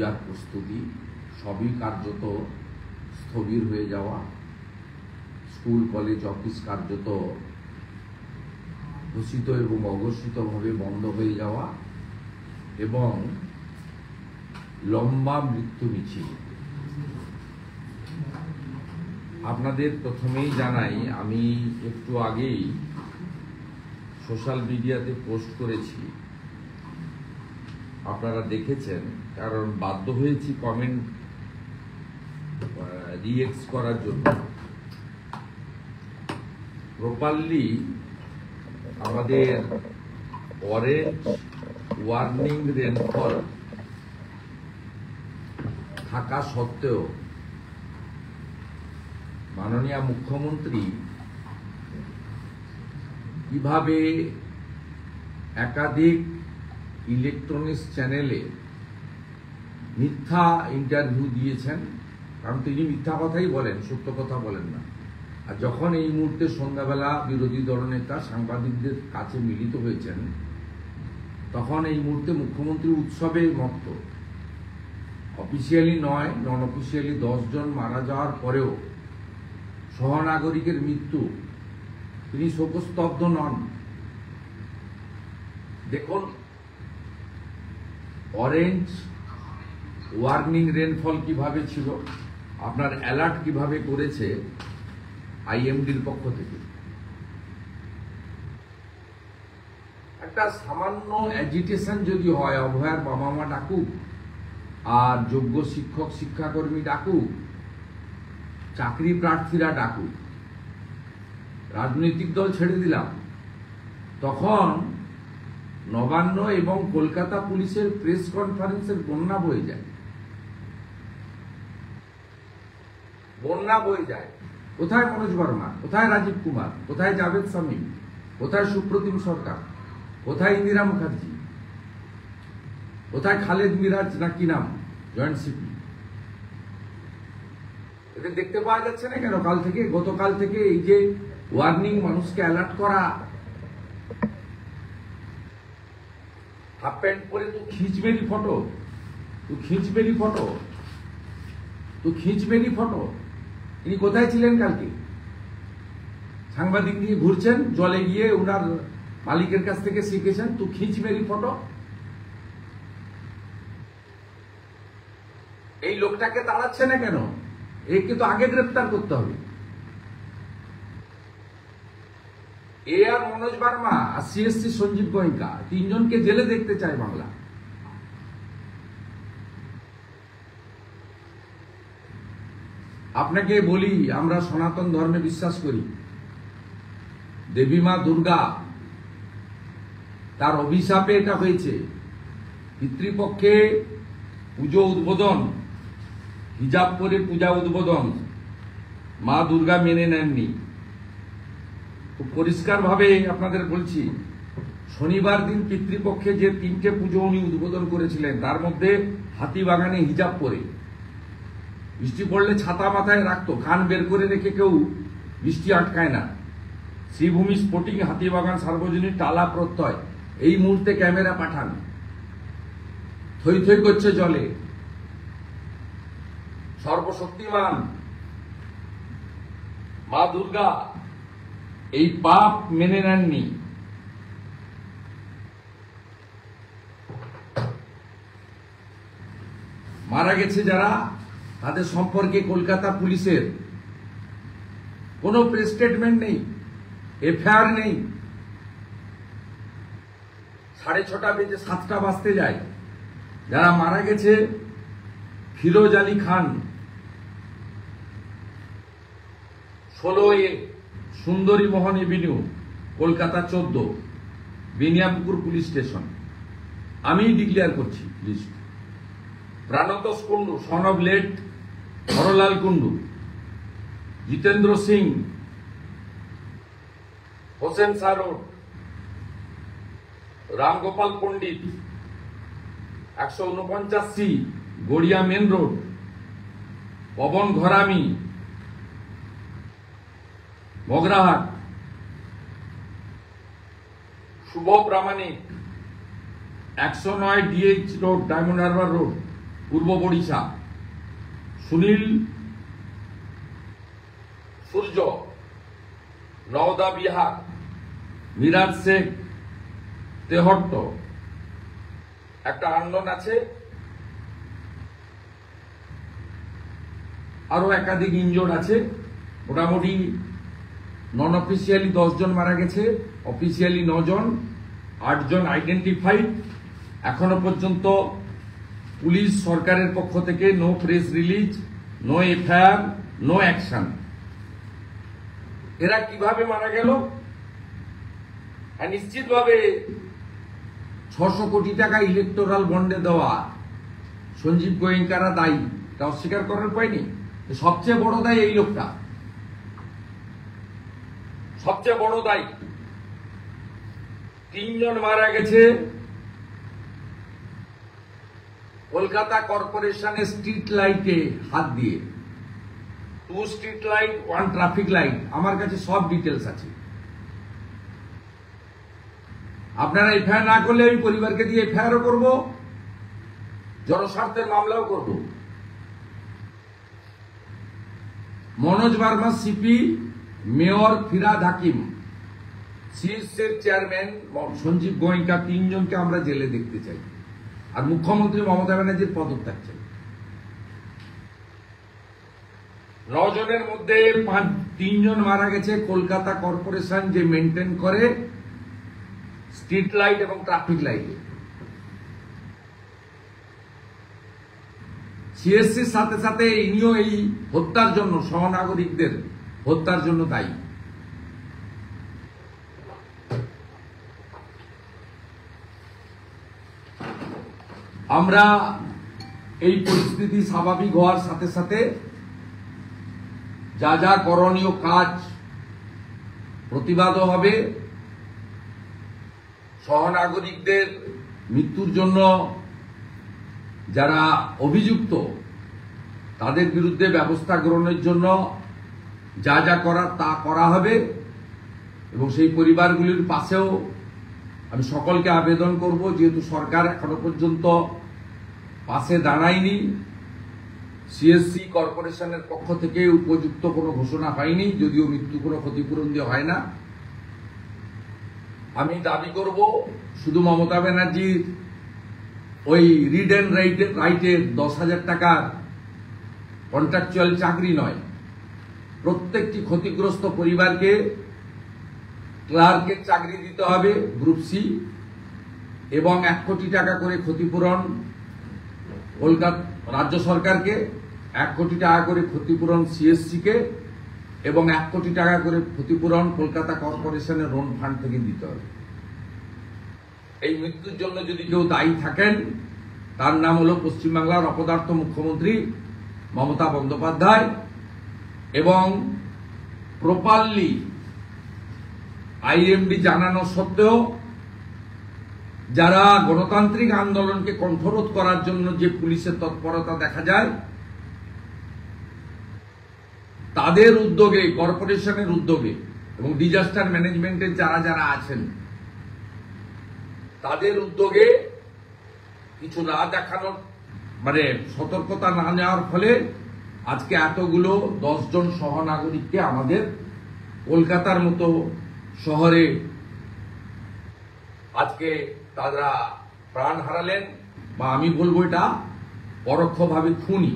যার প্রস্তুতি সবই কার্যত স্থবির হয়ে যাওয়া, স্কুল কলেজ অফিস কার্যত ঘোষিত এবং অঘোষিতভাবে বন্ধ হয়ে যাওয়া এবং লম্বা মৃত্যু মিছিল। আপনাদের প্রথমেই জানাই, আমি একটু আগেই সোশ্যাল মিডিয়াতে পোস্ট করেছি, আপনারা দেখেছেন, কারণ বাধ্য হয়েছি কমেন্ট রিঅ্যাক্ট করার জন্য। প্রপারলি আমাদের অরেঞ্জ ওয়ার্নিং রেনফল থাকা সত্ত্বেও মাননীয় মুখ্যমন্ত্রী কিভাবে একাধিক ইলেকট্রনিক্স চ্যানেলে মিথ্যা ইন্টারভিউ দিয়েছেন, কারণ তিনি মিথ্যা কথাই বলেন, সত্য কথা বলেন না। আর যখন এই মুহূর্তে সন্ধ্যাবেলা বিরোধী দলনেতা সাংবাদিকদের কাছে মিলিত হয়েছেন, তখন এই মুহূর্তে মুখ্যমন্ত্রী উৎসবে মত্ত। অফিসিয়ালি নয়, নন অফিসিয়ালি 10 জন মারা যাওয়ার পরেও সহনাগরিকের মৃত্যু, তিনি শোকস্তব্ধ নন। দেখুন, অরেঞ্জ ওয়ার্নিং রেনফল কিভাবে ছিল, আপনার অ্যালার্ট কিভাবে করেছে আইএমডির পক্ষ থেকে। একটা সামান্য অ্যাজিটেশন যদি হয়, অভয়ার বাবা মা ডাকুক, আর যোগ্য শিক্ষক শিক্ষাকর্মী ডাকুক, চাকরি প্রার্থীরা ডাকুক, রাজনৈতিক দল ছেড়ে দিলাম, তখন নবান্ন এবং কলকাতা পুলিশের প্রেস কনফারেন্সের বন্যা বয়ে যায়, বন্যা বয়ে যায়। কোথায় মনোজ বর্মা, কোথায় রাজীব কুমার, কোথায় জাভেদ শামীম, কোথায় সুপ্রতিম সরকার, কোথায় ইন্দিরা মুখার্জি, কোথায় খালেদ মিরাজ না কি নাম, জয়েন্ট সিপি? এদের দেখতে পাওয়া যাচ্ছে না কেন? কাল থেকে, গতকাল থেকে এই যে ওয়ার্নিং, মানুষকে অ্যালার্ট করা, হাফ প্যান্ট পরে তো খিঁচবেরি ফটো, তো খিঁচবেরি ফটো, তো খিঁচবেরি ফটো। ইনি কোথায় ছিলেন কালকে? সাংবাদিক নিয়ে ঘুরছেন, জলে গিয়ে ওনার মালিকের কাছ থেকে শিখেছেন, তো খিঁচবেরি ফটো। এই লোকটাকে তাড়াচ্ছে না কেন? একে তো আগে গ্রেপ্তার করতে হবে। এ আর মনোজ বার্মা আর সিএসসি সঞ্জীব গোয়েঙ্কা, 3 জনকে জেলে দেখতে চায় বাংলা। আপনাকে বলি, আমরা সনাতন ধর্মে বিশ্বাস করি। দেবী মা দুর্গা, তার অভিশাপে এটা হয়েছে। পিতৃপক্ষে পুজো উদ্বোধন, হিজাব পরে পূজা উদ্বোধন মা দুর্গা মেনে নেননি। খুব পরিষ্কার ভাবে আপনাদের বলছি, শনিবার দিন পিতৃপক্ষে যে 3টে পুজো উনি উদ্বোধন করেছিলেন, তার মধ্যে হাতিবাগানে হিজাব পরে, বৃষ্টি পড়লে ছাতা মাথায় রাখতো, কান বের করে রেখে কেউ বৃষ্টি আটকায় না। শ্রীভূমি স্পোর্টিং হাতিবাগান সার্বজনীন টালা প্রত্যয়, এই মুহূর্তে ক্যামেরা পাঠান, থই থই করছে জলে। সর্বশক্তিমান মা দুর্গা এই পাপ মেনে নেননি। মারা গেছে যারা, তাদের সম্পর্কে কলকাতা পুলিশের কোনো প্রেস স্টেটমেন্ট নেই, এফআইআর নেই। 6:30 বেজে 7টা বাজতে যায়। যারা মারা গেছে, Firoz Ali Khan, 16 Sundari Mohan avenue, Kolkata 14, Beniapukur police station. আমি ডিক্লেয়ার করছি list. Prantosh Kundu, son of late Haralal Kundu, Jitendra Singh, Hossain Shah road, Ramgopal Pandit, 149C Garia main road, Pawan Gharami, Magrahat, Shubha Pramanik, 109 DH road, Diamond Harbour road, Purba Barisha Sunil সূর্য, নওদা বিহার মিরাজ শেখ তেহট্ট, একটা আন্দোলন আছে, আরো একাধিক ইনজোর্ড আছে। মোটামুটি নন অফিসিয়ালি 10 জন মারা গেছে, অফিসিয়ালি 9 জন, 8 জন আইডেন্টিফাইড। এখনো পর্যন্ত পুলিশ সরকারের পক্ষ থেকে no press release, no FIR, no action. এরা কিভাবে মারা গেল? নিশ্চিতভাবে 600 কোটি টাকা ইলেকটোরাল বন্ডে দেওয়া সঞ্জীব গোয়েঙ্কারা দায়ী, তা অস্বীকার করার পায়নি। সবচেয়ে বড় দায়ী এই লোকটা, সবচেয়ে বড় দায়ী। 3 জন মারা গেছে কলকাতা কর্পোরেশনের স্ট্রিট লাইটে হাত দিয়ে। 2 স্ট্রিট লাইট, 1 ট্রাফিক লাইট। আমার কাছে সব ডিটেলস আছে। আপনারা এফআইআর না করলে আমি পরিবারকে দিয়ে এফআইআরও করবো, জনস্বার্থের মামলাও করব। মনোজ বার্মা সিপি, মেয়র ফিরাদ হাকিম, সিএসসির চেয়ারম্যান সঞ্জীব গোয়েঙ্কা, 3 জনকে আমরা জেলে দেখতে চাই। আর মুখ্যমন্ত্রী মমতা ব্যানার্জির পদত্যাগ চাই। 9 জনের মধ্যে 3 জন মারা গেছে কলকাতা কর্পোরেশন যে মেনটেন করে স্ট্রিট লাইট এবং ট্রাফিক লাইটে। সিএসসির সাথে সাথে ইনিও এই হত্যার জন্য, সহনাগরিকদের হত্যার জন্য দায়ী। আমরা এই পরিস্থিতি স্বাভাবিক হওয়ার সাথে সাথে যা যা করণীয় কাজ প্রতিবাদও হবে। সহনাগরিকদের মৃত্যুর জন্য যারা অভিযুক্ত তাদের বিরুদ্ধে ব্যবস্থা গ্রহণের জন্য যা যা করার তা করা হবে। এবং সেই পরিবারগুলির পাশেও আমি সকলকে আবেদন করব, যেহেতু সরকার এখনো পর্যন্ত পাশে দাঁড়ায়নি, সিএসসি কর্পোরেশনের পক্ষ থেকে উপযুক্ত কোনো ঘোষণা হয়নি, যদিও মৃত্যু কোনো ক্ষতিপূরণ দিয়ে হয় না। আমি দাবি করব শুধু মমতা ব্যানার্জির ওই রিড অ্যান্ড রাইটের 10,000 টাকার কন্ট্রাকচুয়াল চাকরি নয়, প্রত্যেকটি ক্ষতিগ্রস্ত পরিবারকে ক্লার্কের চাকরি দিতে হবে গ্রুপ সি, এবং 1 কোটি টাকা করে ক্ষতিপূরণ কলকাতা রাজ্য সরকারকে, 1 কোটি টাকা করে ক্ষতিপূরণ সিএসসি কে, এবং 1 কোটি টাকা করে ক্ষতিপূরণ কলকাতা কর্পোরেশনের লোন ফান্ড থেকে দিতে হবে। এই মৃত্যুর জন্য যদি কেউ দায়ী থাকেন, তার নাম হলো পশ্চিমবাংলার অপদার্থ মুখ্যমন্ত্রী মমতা বন্দ্যোপাধ্যায়। এবং প্রপারলি আইএমডি জানানো সত্ত্বেও যারা গণতান্ত্রিক আন্দোলনকে কণ্ঠরোধ করার জন্য যে পুলিশের তৎপরতা দেখা যায়, তাদের উদ্যোগে, কর্পোরেশনের উদ্যোগে এবং ডিজাস্টার ম্যানেজমেন্টের যারা যারা আছেন তাদের উদ্যোগে কিছু না দেখানোর, মানে সতর্কতা না নেওয়ার ফলে আজকে এতগুলো 10 জন সহনাগরিককে আমাদের কলকাতার মতো শহরে আজকে তারা প্রাণ হারালেন। বা আমি বলবো এটা পরোক্ষভাবে খুনি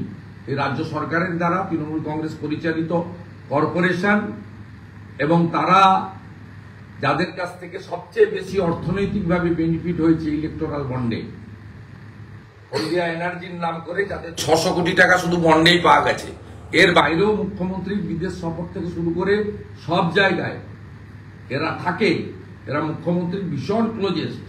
এই রাজ্য সরকারের দ্বারা, তৃণমূল কংগ্রেস পরিচালিত কর্পোরেশন, এবং তারা যাদের কাছ থেকে সবচেয়ে বেশি অর্থনৈতিকভাবে বেনিফিট হয়েছে ইলেকটোরাল বন্ডে, হলদিয়া এনার্জির নাম করে যাদের 600 কোটি টাকা শুধু বন্ডেই পাওয়া গেছে। এর বাইরেও মুখ্যমন্ত্রীর বিদেশ সফর থেকে শুরু করে সব জায়গায় এরা থাকে। এরা মুখ্যমন্ত্রীর ভীষণ ক্লোজেস্ট।